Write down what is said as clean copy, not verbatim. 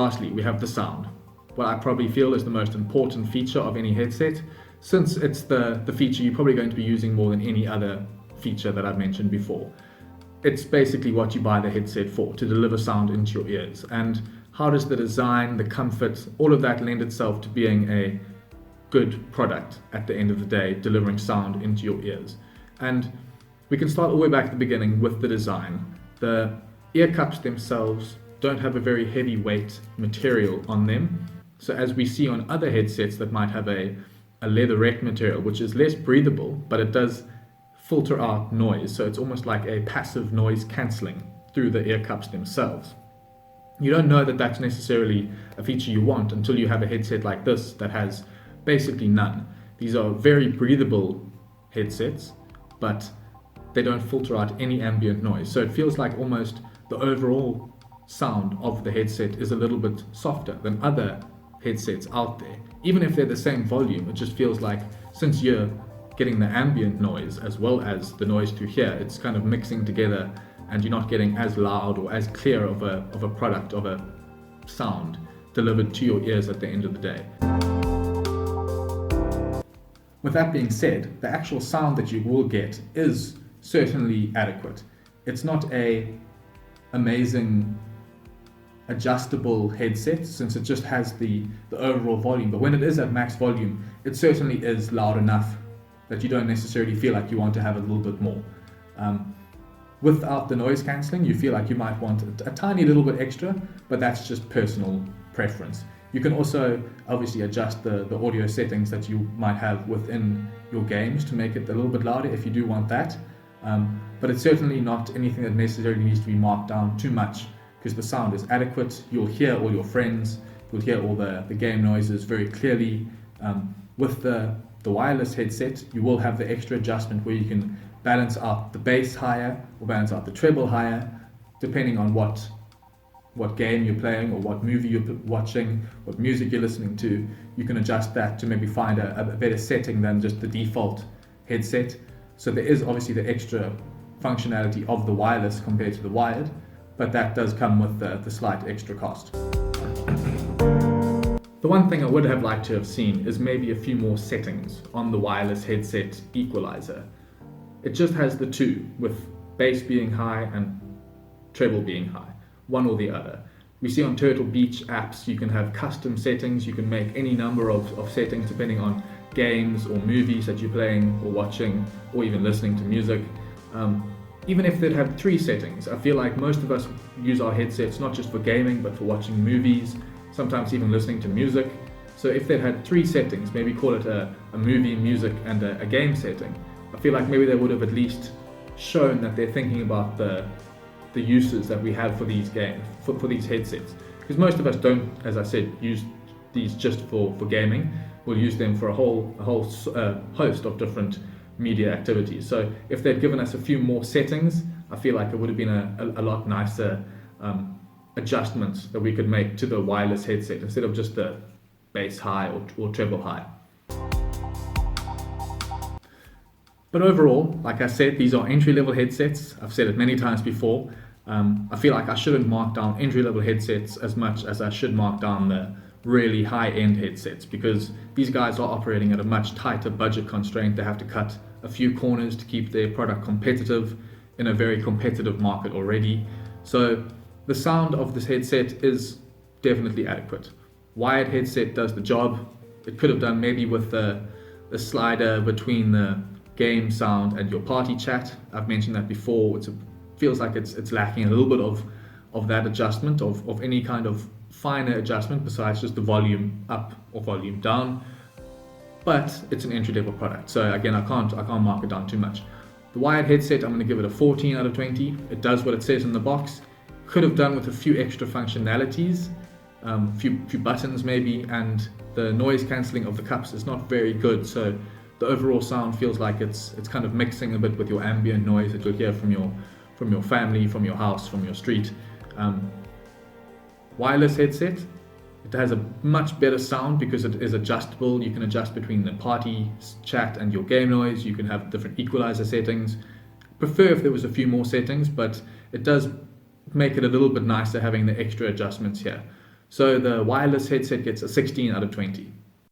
Lastly, we have the sound. What I probably feel is the most important feature of any headset, since it's the feature you're probably going to be using more than any other feature that I've mentioned before. It's basically what you buy the headset for, to deliver sound into your ears. And how does the design, the comfort, all of that lend itself to being a good product at the end of the day, delivering sound into your ears? And we can start all the way back at the beginning with the design. The ear cups themselves don't have a very heavyweight material on them. So as we see on other headsets that might have a leatherette material, which is less breathable, but it does filter out noise. So it's almost like a passive noise cancelling through the ear cups themselves. You don't know that that's necessarily a feature you want until you have a headset like this that has basically none. These are very breathable headsets, but they don't filter out any ambient noise. So it feels like almost the overall sound of the headset is a little bit softer than other headsets out there. Even if they're the same volume, it just feels like, since you're getting the ambient noise as well as the noise through here, it's kind of mixing together and you're not getting as loud or as clear of a product, of a sound delivered to your ears at the end of the day. With that being said, the actual sound that you will get is certainly adequate. It's not a amazing adjustable headset, since it just has the overall volume, but when it is at max volume, it certainly is loud enough that you don't necessarily feel like you want to have a little bit more. Without the noise cancelling, you feel like you might want a tiny little bit extra, but that's just personal preference. You can also obviously adjust the audio settings that you might have within your games to make it a little bit louder if you do want that. But it's certainly not anything that necessarily needs to be marked down too much, because the sound is adequate. You'll hear all your friends, you'll hear all the game noises very clearly. With the wireless headset, you will have the extra adjustment where you can balance out the bass higher or balance out the treble higher, depending on what game you're playing or what movie you're watching, what music you're listening to. You can adjust that to maybe find a better setting than just the default headset. So there is obviously the extra functionality of the wireless compared to the wired, but that does come with the slight extra cost. The one thing I would have liked to have seen is maybe a few more settings on the wireless headset Equalizer. It just has the two, with bass being high and treble being high, one or the other. We see on Turtle Beach apps you can have custom settings, you can make any number of settings depending on games or movies that you're playing or watching, or even listening to music. Even if they'd have 3 settings, I feel like most of us use our headsets not just for gaming but for watching movies, sometimes even listening to music. So if they'd had 3 settings, maybe call it a movie, music and a game setting, I feel like maybe they would have at least shown that they're thinking about the uses that we have for these games, for these headsets. Because most of us don't, as I said, use these just for gaming. We'll use them for a whole host of different media activities. So if they'd given us a few more settings, I feel like it would have been a lot nicer adjustments that we could make to the wireless headset instead of just the bass high or treble high. But overall, like I said, these are entry-level headsets. I've said it many times before. I feel like I shouldn't mark down entry-level headsets as much as I should mark down the really high-end headsets, because these guys are operating at a much tighter budget constraint. They have to cut a few corners to keep their product competitive in a very competitive market already. So the sound of this headset is definitely adequate. Wired headset does the job. It could have done maybe with the slider between the game sound and your party chat. I've mentioned that before. It feels like it's lacking a little bit of that adjustment, of any kind of finer adjustment besides just the volume up or volume down. But it's an entry-level product, so again, I can't mark it down too much. The wired headset, I'm going to give it a 14 out of 20. It does what it says in the box. Could have done with a few extra functionalities, few buttons maybe, and the noise cancelling of the cups is not very good. So the overall sound feels like it's kind of mixing a bit with your ambient noise that you'll hear from your family, from your house, from your street. Wireless headset, it has a much better sound because it is adjustable. You can adjust between the party chat and your game noise. You can have different equalizer settings. Prefer if there was a few more settings, but it does make it a little bit nicer having the extra adjustments here. So the wireless headset gets a 16 out of 20.